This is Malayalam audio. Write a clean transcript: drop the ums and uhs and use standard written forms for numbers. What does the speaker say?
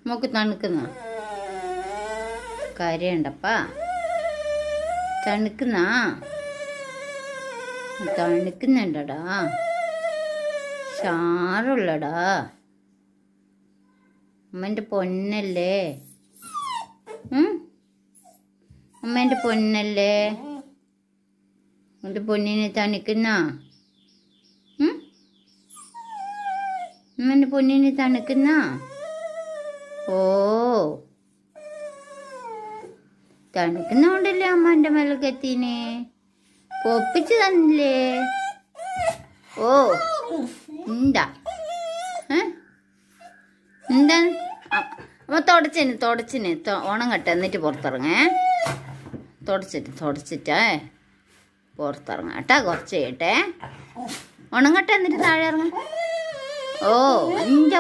മോക്ക് തണുക്കുന്ന കരയണ്ടപ്പാ തണുക്കുന്നുണ്ടടാ ഷാറുള്ളടാ അമ്മേൻ്റെ പൊന്നല്ലേ അമ്മേൻ്റെ പൊന്നല്ലേ എൻ്റെ പൊന്നിനെ തണുക്കുന്ന അമ്മേൻ്റെ പൊന്നിനെ തണുക്കുന്ന ഓ തണുക്കുന്നോണ്ടല്ലേ അമ്മ എൻ്റെ മേലക്കെത്തീനെ പൊപ്പിച്ച് തന്നില്ലേ ഓ എന്താ എന്താ അമ്മ തുടച്ചിന് ഓണം കെട്ട എന്നിട്ട് പുറത്തിറങ്ങേ തുടച്ചിട്ടേ പുറത്തിറങ്ങാം കേട്ടാ കുറച്ച് ചെയ്യട്ടെ ഓണം കെട്ട എന്നിട്ട് താഴെ ഇറങ്ങാം ഓ എൻ്റെ